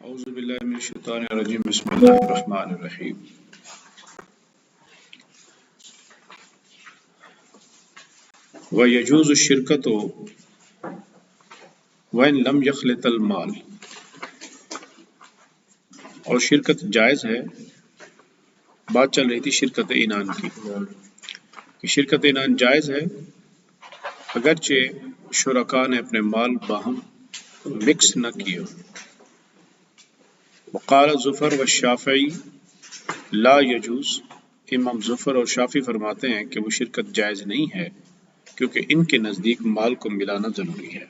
اعوذ باللہ من الشیطان الرجیم بسم اللہ الرحمن الرحیم وَيَجُوزُ الشِّرْكَةُ وَإِن لَمْ يَخْلِطْ الْمَالِ، اور شرکت جائز ہے۔ بات چل رہی تھی شرکت عنان کی کہ شرکت عنان جائز ہے اگرچہ شرکاء نے اپنے مال باہم مکس نہ کیے۔ وقال ظفر والشافعی لا یجوز، امام ظفر اور شافعی فرماتے ہیں کہ وہ شرکت جائز نہیں ہے کیونکہ ان کے نزدیک مال کو ملانا ضروری ہے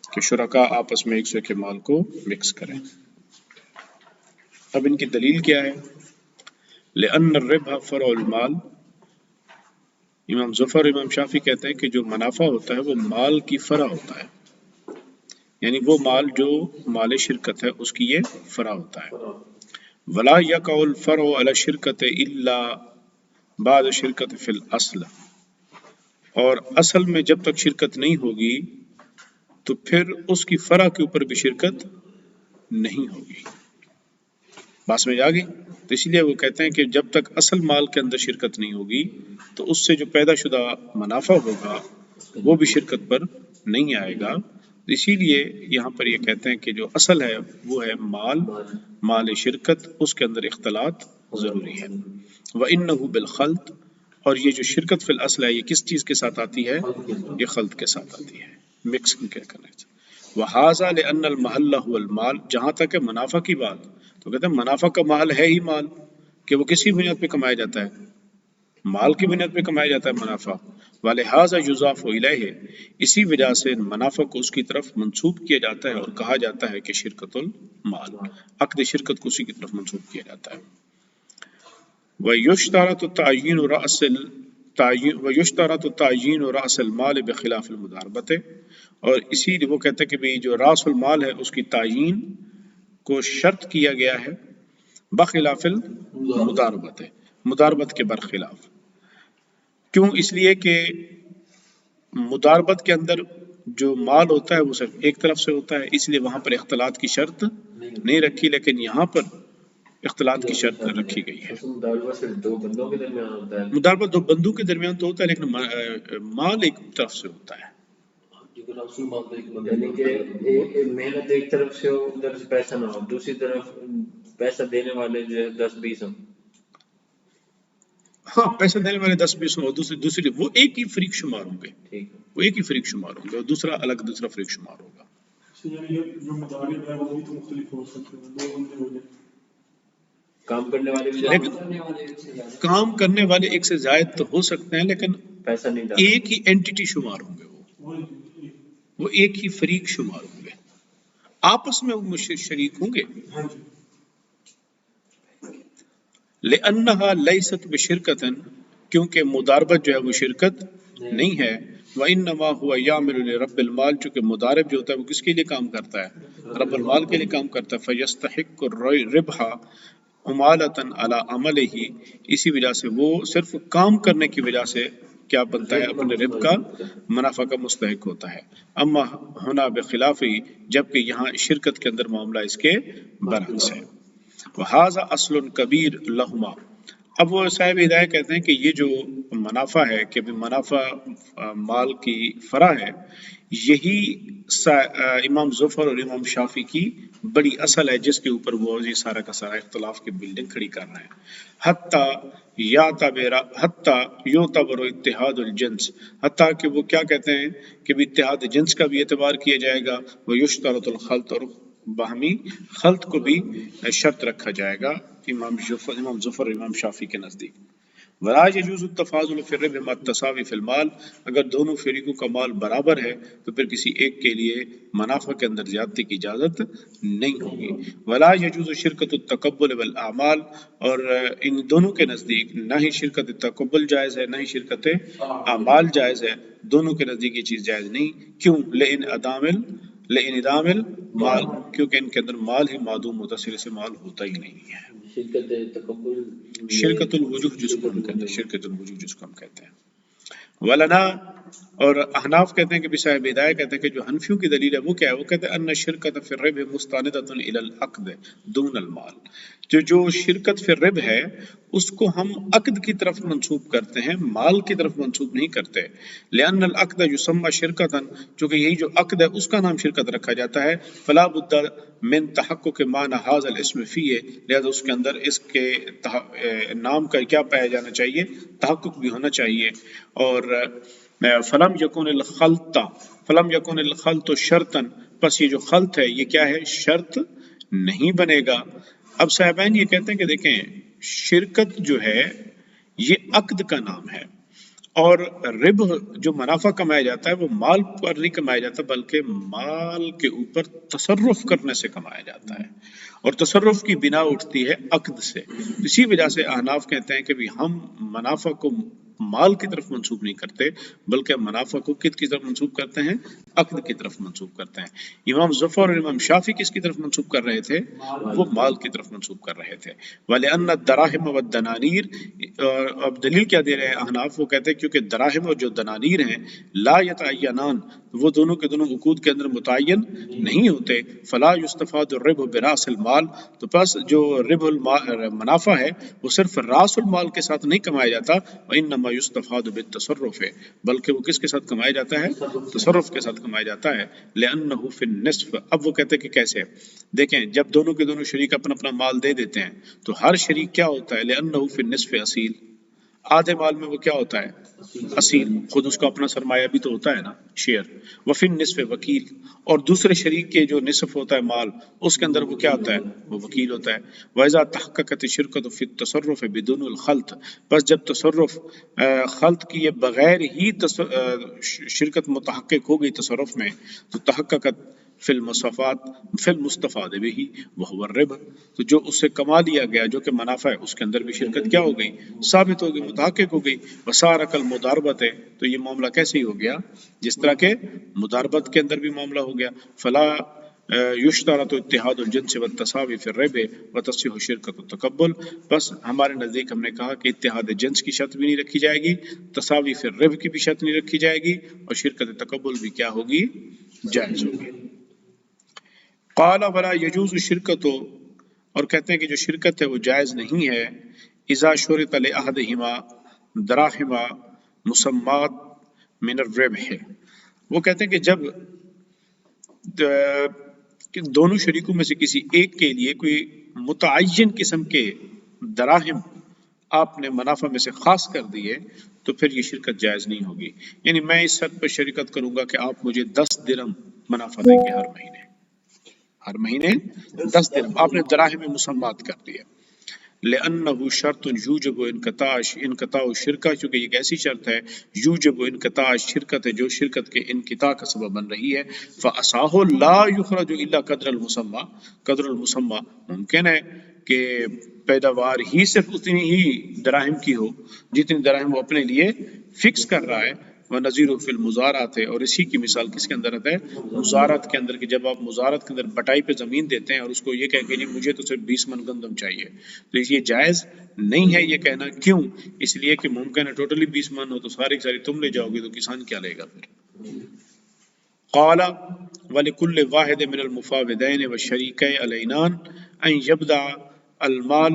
کہ شرکاء آپس میں ایک دوسرے کے مال کو مکس کریں۔ اب ان کی دلیل کیا ہے؟ لأن الربح فرع المال، امام ظفر امام شافعی کہتے ہیں کہ جو منافع ہوتا ہے وہ مال کی فرع ہوتا ہے، یعنی وہ مال جو مال شرکت ہے اس کی یہ فرع ہوتا ہے۔ ولا یقع الفرع علی الشرکۃ الا بعد شرکت فی الاصل، اور اصل میں جب تک شرکت نہیں ہوگی تو پھر اس کی فرع کے اوپر بھی شرکت نہیں ہوگی۔ بات سمجھ آ گئی؟ تو اس لیے وہ کہتے ہیں کہ جب تک اصل مال کے اندر شرکت نہیں ہوگی تو اس سے جو پیدا شدہ منافع ہوگا وہ بھی شرکت پر نہیں آئے گا۔ اسی لیے یہاں پر یہ کہتے ہیں کہ جو اصل ہے وہ ہے مال شرکت، اس کے اندر اختلاط ضروری ہے۔ وَإِنَّهُ بِالْخَلْطِ، اور یہ جو شرکت فی الاصل ہے یہ کس چیز کے ساتھ آتی ہے؟ یہ خلط کے ساتھ آتی ہے، مکسنگ کے کرنے سے۔ وَهَذَا لِأَنَّ الْمَحَلَّ هُوَ الْمَالِ، جہاں تک ہے منافع کی بات تو کہتے ہیں منافع کا مال ہے ہی مال، کہ وہ کسی بنیاد پہ کمایا جاتا ہے، مال کی بنیاد پہ کمایا جاتا ہے منافع۔ وَلِهَذَا يُضَافُ إِلَيْهِ، اسی وجہ سے منافع کو اس کی طرف منسوب کیا جاتا ہے اور کہا جاتا ہے کہ شرکت المال، عقد شرکت کو اسی کی طرف منسوب کیا جاتا ہے۔ وَيُشْتَرَطُ تَعْيِينُ رَأْسِ الْمَالِ بِخِلَافِ الْمُضَارَبَةِ، اور اسی لیے وہ کہتے ہیں کہ بھی جو راس المال ہے اس کی تعیین کو شرط کیا گیا ہے بخلاف المضاربت، مضاربت کے برخلاف۔ کیوں؟ اس لیے کہ مضاربت کے اندر جو مال ہوتا ہے وہ صرف ایک طرف سے ہوتا ہے، اس لیے وہاں پر اختلاط کی شرط نہیں رکھی، لیکن یہاں پر اختلاط کی شرط رکھی گئی ہے۔ مضاربت دو بندوں کے درمیان ہوتا ہے، مضاربت دو بندوں کے درمیان تو ہوتا ہے لیکن مال ایک طرف سے ہوتا ہے۔ یعنی کہ محنت ایک طرف سے ہو، ادھر سے پیسہ نہ ہو، دوسری طرف پیسہ دینے والے جو ہے 10-20 ہوں۔ ہاں، پیسہ دینے والے 10-20 ہوں اور دوسری وہ ایک ہی فریق شمار ہوں گے، وہ ایک ہی فریق شمار ہوں گے اور دوسرا الگ دوسرا فریق شمار ہوگا۔ جو مضارب ہے وہ بھی تو مختلف ہو سکتے ہیں، دو بندے ہو جائیں، کام کرنے والے بھی کام کرنے والے ایک سے زائد تو ہو سکتے ہیں لیکن پیسہ نہیں ڈالتے، ایک ہی اینٹیٹی شمار ہوں گے، وہ ایک ہی فریق شمار ہوں گے، آپس میں وہ شریک ہوں گے۔ لأنها ليست بشركة، کیونکہ مضاربت جو ہے وہ شرکت نہیں ہے۔ وإنما هو يعمل لرب المال، چونکہ مضارب جو ہوتا ہے وہ کس کے لیے کام کرتا ہے؟ رب المال کے لیے کام کرتا ہے۔ فيستحق الربح عمالة على عمله، اسی وجہ سے وہ صرف کام کرنے کی وجہ سے کیا بنتا ہے؟ اپنے ربح کا منافع کا مستحق ہوتا ہے۔ اما ہونا بخلاف ہی، جبکہ یہاں شرکت کے اندر معاملہ اس کے برعکس ہے۔ وَهَذَا أَصْلٌ كَبِيرٌ لَهُمَا، اب وہ صاحب ہدایہ کہتے ہیں کہ یہ جو منافع ہے کہ منافع مال کی فرع ہے، یہی امام ظفر اور امام شافعی کی بڑی اصل ہے جس کے اوپر وہ یہ سارا کا سارا اختلاف کی بلڈنگ کھڑی کر رہے ہیں۔ حتیٰ یعتبر اتحاد الجنس، حتیٰ کہ وہ کیا کہتے ہیں کہ بھی اتحاد جنس کا بھی اعتبار کیا جائے گا، ویشترط الخلط، اور باہمی خلط کو بھی شرط رکھا جائے گا امام ظفر اور امام شافعی کے نزدیک۔ ولا يجوز التفاضل في الربح مع التساوي في المال، اگر دونوں فریقوں کا مال برابر ہے تو پھر کسی ایک کے لیے منافع کے اندر زیادتی کی اجازت نہیں ہوگی۔ ولا يجوز شرکت التقبل والاعمال، اور ان دونوں کے نزدیک نہ ہی شرکت تقبل جائز ہے نہ ہی شرکت اعمال جائز ہے، دونوں کے نزدیک یہ چیز جائز نہیں۔ کیوں؟ لانعدام المال، کیونکہ ان کے اندر مال ہی معدوم ہوتا ہے، سرے سے مال ہوتا ہی نہیں ہے۔ شرکت تقبل، شرکت الوجوہ جس کو ہم کہتے ہیں، شرکت الوجوہ جس کو ہم کہتے ہیں۔ ولنا، اور احناف کہتے ہیں کہ صاحب ہدایہ کہتے ہیں کہ جو حنفیوں کی دلیل ہے وہ کیا ہے، وہ کہتے ہیں ان شرکت فی الرب مستندۃ الی العقد دون المال، جو شرکت فی الرب ہے اس کو ہم عقد کی طرف منسوب کرتے ہیں، مال کی طرف منسوب نہیں کرتے، لأن العقد یسمى شرکتا، چونکہ یہی جو عقد ہے اس کا نام شرکت رکھا جاتا ہے، فلا بد من تحقق معنی هذا الاسم فیہ، لہذا اس کے اندر اس کے نام کا کیا پایا جانا چاہیے، تحقق بھی ہونا چاہیے، اور فلم یکن الخلط شرطا، پس یہ جو خلط ہے یہ کیا ہے، شرط نہیں بنے گا۔ اب صاحبین یہ کہتے ہیں کہ دیکھیں شرکت جو ہے یہ عقد کا نام ہے، اور ربح جو منافع کمایا جاتا ہے وہ مال پر نہیں کمایا جاتا بلکہ مال کے اوپر تصرف کرنے سے کمایا جاتا ہے، اور تصرف کی بنا اٹھتی ہے عقد سے۔ اسی وجہ سے احناف کہتے ہیں کہ بھی ہم منافع کو مال کی طرف منسوب نہیں کرتے بلکہ منافع کو کس کی طرف منسوب کرتے ہیں، عقد کی طرف منسوب کرتے ہیں۔ امام ظفر اور امام شافعی کس کی طرف منسوب کر رہے تھے، وہ مال کی طرف منسوب کر رہے تھے۔ وَلِأَنَّ الدَّرَاهِمَ وَالدَّنَانِيرَ، اب دلیل کیا دے رہے ہیں احناف، وہ کہتے ہیں کیونکہ دراہم اور جو دنانیر ہیں لا یتعینان، وہ دونوں کے دونوں عقود کے اندر متعین نہیں ہوتے، فلا یستفاد الربح براس المال، تو پس جو ربح منافع ہے وہ صرف راس المال کے ساتھ نہیں کمایا جاتا، وانما یستفاد بالتصرف، بلکہ وہ کس کے ساتھ کمایا جاتا ہے، تصرف کے ساتھ کمایا جاتا ہے، لانه فی النصف۔ اب وہ کہتے ہیں کہ کیسے، دیکھیں جب دونوں کے دونوں شریک اپنا اپنا مال دے دیتے ہیں تو ہر شریک کیا ہوتا ہے، لانه فی النصف اصیل، آدھے مال میں وہ کیا ہوتا ہے، اصیل، خود اس کا اپنا سرمایہ بھی تو ہوتا ہے نا، شیئر، وفی النصف وکیل، اور دوسرے شریک کے جو نصف ہوتا ہے مال اس کے اندر وہ کیا ہوتا ہے، وہ وکیل ہوتا ہے۔ وَإِذَا تَحَقَّقَتِ الشِّرْكَةُ فِي التَّصَرُّفِ بِدُونِ الْخَلْطِ، بس جب تصرف خلط کیے بغیر ہی شرکت متحقق ہو گئی تصرف میں، تو تحققت فی المستفاد بھی وہو الربح، تو جو اس سے کما لیا گیا جو کہ منافع ہے اس کے اندر بھی شرکت کیا ہو گئی، ثابت ہو گئی، متحقق ہو گئی۔ وصار کالمضاربۃ، تو یہ معاملہ کیسے ہی ہو گیا، جس طرح کے مضاربت کے اندر بھی معاملہ ہو گیا۔ فلا یشترط اتحاد الجنس والتساوی فی الربح وتصح شرکت التقبل، بس ہمارے نزدیک ہم نے کہا کہ اتحاد جنس کی شرط بھی نہیں رکھی جائے گی، تساوی فی الربح کی بھی شرط نہیں رکھی جائے گی، اور شرکت تقبل بھی کیا ہوگی، جائز ہوگی۔ قال ولا یجوز شرکت، اور کہتے ہیں کہ جو شرکت ہے وہ جائز نہیں ہے، اذا شرط لاحدہما دراہم مسمات من الربح، وہ کہتے ہیں کہ جب دونوں شریکوں میں سے کسی ایک کے لیے کوئی متعین قسم کے دراہم آپ نے منافع میں سے خاص کر دیے تو پھر یہ شرکت جائز نہیں ہوگی۔ یعنی میں اس شرط پر شرکت کروں گا کہ آپ مجھے 10 درہم منافع دیں گے ہر مہینے 10 درہم، آپ نے دراہم مسمات کر دیا۔ لأنه شرط یوجب انقطاع شرکہ، کیونکہ یہ ایک ایسی شرط ہے یوجب انقطاع شرکت ہے جو شرکت کے انقطاع کا سبب بن رہی ہے۔ فأصاہ لا یخرج الا قدر المسمى، ممکن ہے کہ پیداوار ہی صرف اتنی ہی دراہم کی ہو جتنی دراہم وہ اپنے لیے فکس کر رہا ہے۔ وَنَظِيرُ فِي الْمُزَارَعَةِ، اور اسی کی مثال کس کے اندر آتا ہے، مزارت کے اندر، کہ جب آپ مزارت کے اندر بٹائی پہ زمین دیتے ہیں اور اس کو یہ کہہ کہ جی مجھے تو صرف 20 من گندم چاہیے، تو یہ جائز نہیں ہے یہ کہنا۔ کیوں؟ اس لیے کہ ممکن ہے ٹوٹلی 20 من ہو تو ساری تم لے جاؤ گے تو کسان کیا لے گا پھر۔ قال وَلِكُلِّ وَاحِدٍ مِنَ الْمُفَاوِضَيْنِ وَالشَّرِيكَيْنِ الْعَيْنَانِ أَنْ يَبْدَأَ الْمَالَ،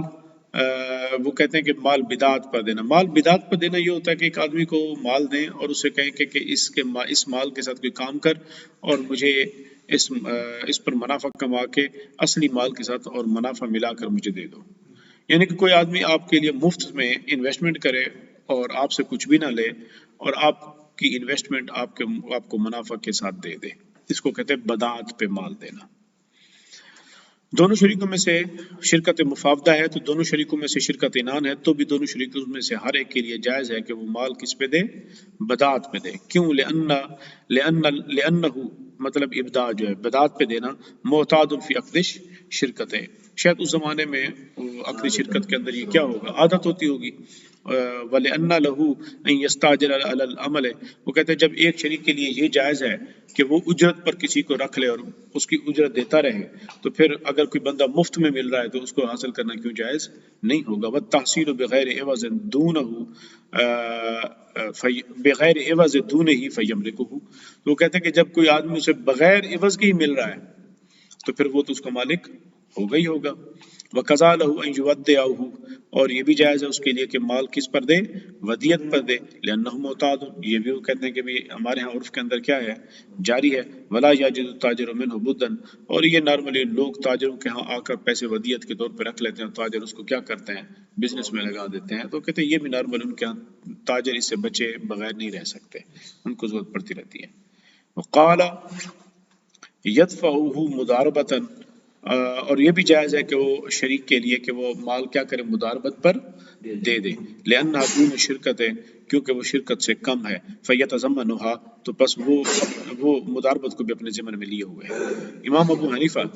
وہ کہتے ہیں کہ مال بدعت پر دینا، مال بدعت پر دینا یہ ہوتا ہے کہ ایک آدمی کو مال دیں اور اسے کہیں کہ اس مال کے ساتھ کوئی کام کر اور مجھے اس پر منافع کما کے اصلی مال کے ساتھ اور منافع ملا کر مجھے دے دو۔ یعنی کہ کوئی آدمی آپ کے لیے مفت میں انویسٹمنٹ کرے اور آپ سے کچھ بھی نہ لے اور آپ کی انویسٹمنٹ آپ کو منافع کے ساتھ دے دے، اس کو کہتے ہیں بدعت پہ مال دینا۔ دونوں شریکوں میں سے شرکت مفاوضہ ہے تو دونوں شریکوں میں سے شرکت عنان ہے تو بھی دونوں شریکوں میں سے ہر ایک کے لیے جائز ہے کہ وہ مال کس پہ دے، بدعت پہ دے۔ کیوں؟ لأنہ مطلب ابداع جو ہے بدعت پہ دینا، معتاد فی عقد شرکت ہے، شاید اس زمانے میں عقد شرکت کے اندر یہ کیا ہوگا، عادت ہوتی ہوگی وَلِأَنَّ لَهُ أَن يَسْتَعْجِلَ عَلَى الْعَمَلِ، وہ کہتے ہیں جب ایک شریک کے لیے یہ جائز ہے کہ وہ اجرت پر کسی کو رکھ لے اور اس کی اجرت دیتا رہے، تو پھر اگر کوئی بندہ مفت میں مل رہا ہے تو اس کو حاصل کرنا کیوں جائز نہیں ہوگا؟ وَالتَّحْصِيلُ بِغَيْرِ عِوَضٍ دُونَهُ بغیر عوض دونہ ہی فیملکہ، تو وہ کہتے ہیں کہ جب کوئی آدمی اسے بغیر عوض کے ہی مل رہا ہے تو پھر وہ تو اس کا مالک ہوگا ہی ہوگا۔ وَقَضَى لَهُ أَن يُوَدِّعَهُ، اور یہ بھی جائز ہے اس کے لیے کہ مال کس پر دے؟ ودیت پر دے، لأنه معتاد، یہ بھی وہ کہتے ہیں کہ بھی ہمارے ہاں عرف کے اندر کیا ہے؟ جاری ہے۔ وَلَا يَجِدُ التَّاجِرُ مِنْهُ بُدًّا، اور یہ نارملی لوگ تاجروں کے ہاں آ کر پیسے ودیت کے طور پہ رکھ لیتے ہیں، تاجر اس کو کیا کرتے ہیں؟ بزنس میں لگا دیتے ہیں، تو کہتے ہیں یہ بھی نارمل ان کے ہاں تاجر اس سے بچے بغیر نہیں رہ سکتے، ان کو ضرورت پڑتی رہتی ہے۔ وقال يدفعه مداربة، اور یہ بھی جائز ہے کہ وہ شریک کے لیے کہ وہ مال کیا کرے؟ مداربت پر دے دے، لأنها دون شرکت ہے، کیونکہ وہ شرکت سے کم ہے، فیتضمنها، تو بس وہ مداربت کو بھی اپنے ذمن میں لیے ہوئے ہے۔ امام ابو حنیفہ،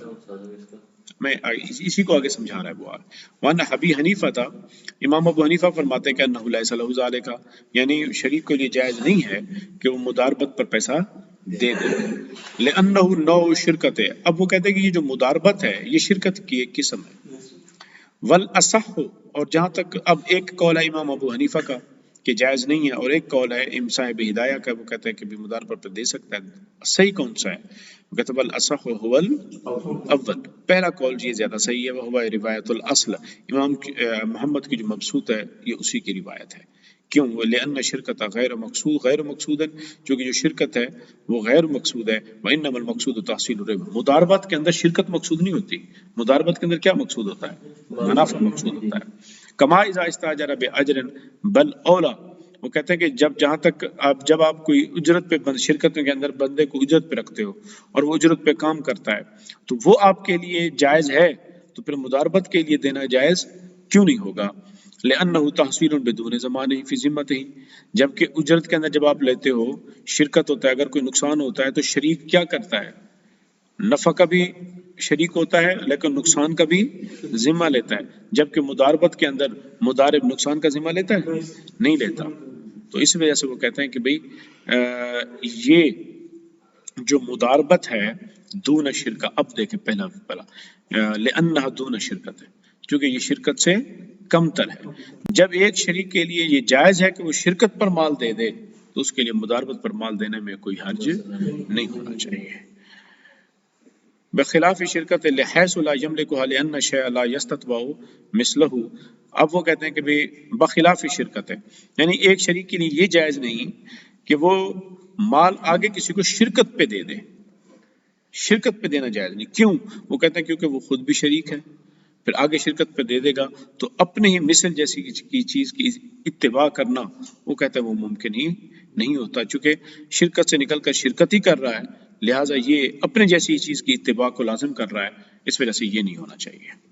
میں اسی کو آگے سمجھا رہا ہے وہ وَأَنَّ أَبِي حنیفہ تھا، امام ابو حنیفہ فرماتے ہیں کہ أَنَّهُ لَيْسَ لَهُ ذَلِكَ، یعنی شریک کے لیے جائز نہیں ہے کہ وہ مداربت پر پیسہ دے دے، لأنه نوع شرکت ہے، اب وہ کہتے ہیں کہ یہ جو مداربت ہے یہ شرکت کی ایک قسم ہے۔ والاصح، اور جہاں تک اب ایک قول ہے امام ابو حنیفہ کا کہ جائز نہیں ہے، اور ایک قول ہے صاحب ہدایہ کا، وہ کہتے ہیں کہ بھی مداربت پر دے سکتا ہے۔ صحیح کون سا ہے؟ وہ کہتے ہیں والاصح هو الاول، پہلا قول یہ زیادہ صحیح ہے، وہ روایت الاصل، امام محمد کی جو مبسوط ہے یہ اسی کی روایت ہے۔ کیوں؟ لأن شرکت غیر مقصود، چونکہ جو شرکت ہے وہ غیر مقصود ہے، وإنما المقصود تحصیل الربح، مداربت کے اندر شرکت مقصود نہیں ہوتی، مداربت کے اندر کیا مقصود ہوتا ہے؟ منافع مقصود ہوتا ہے۔ کما اذا استاجر بأجر بل اولا، وہ کہتے ہیں کہ جہاں تک جب آپ کوئی اجرت پہ شرکت کے اندر بندے کو اجرت پہ رکھتے ہو اور وہ اجرت پہ کام کرتا ہے تو وہ آپ کے لیے جائز ہے، تو پھر مداربت کے لیے دینا جائز کیوں نہیں ہوگا؟ لأنه تحصیل بدون ضمان فی ذمتہ، جبکہ اجرت کے اندر جب آپ لیتے ہو شرکت ہوتا ہے، اگر کوئی نقصان ہوتا ہے تو شریک کیا کرتا ہے؟ نفع کا بھی شریک ہوتا ہے لیکن نقصان کا بھی ذمہ لیتا ہے، جبکہ مداربت کے اندر مدارب نقصان کا ذمہ لیتا ہے؟ نہیں لیتا۔ تو اس وجہ سے وہ کہتے ہیں کہ بھئی یہ جو مداربت ہے دون شرکہ، اب دیکھیں پہلا لأنها دون شرکت ہے، کیونکہ یہ شرکت سے کم تر ہے۔ جب ایک شریک کے لیے یہ جائز ہے کہ وہ شرکت پر مال دے دے تو اس کے لیے مداربت پر مال دینے میں کوئی حرج نہیں ہونا چاہیے۔ بخلاف شرکت لحیث لا یملکها لأن الشیء لا یستتبع مثلہ، اب وہ کہتے ہیں کہ بھی بخلاف شرکت ہے، یعنی ایک شریک کے لیے یہ جائز نہیں کہ وہ مال آگے کسی کو شرکت پہ دے دے، شرکت پہ دینا جائز نہیں۔ کیوں؟ وہ کہتے ہیں کیونکہ وہ خود بھی شریک ہے، پھر آگے شرکت پہ دے دے گا تو اپنے ہی مثل جیسی کی چیز کی اتباع کرنا وہ کہتے ہیں وہ ممکن ہی نہیں ہوتا، چونکہ شرکت سے نکل کر شرکت ہی کر رہا ہے، لہٰذا یہ اپنے جیسی چیز کی اتباع کو لازم کر رہا ہے، اس وجہ سے یہ نہیں ہونا چاہیے۔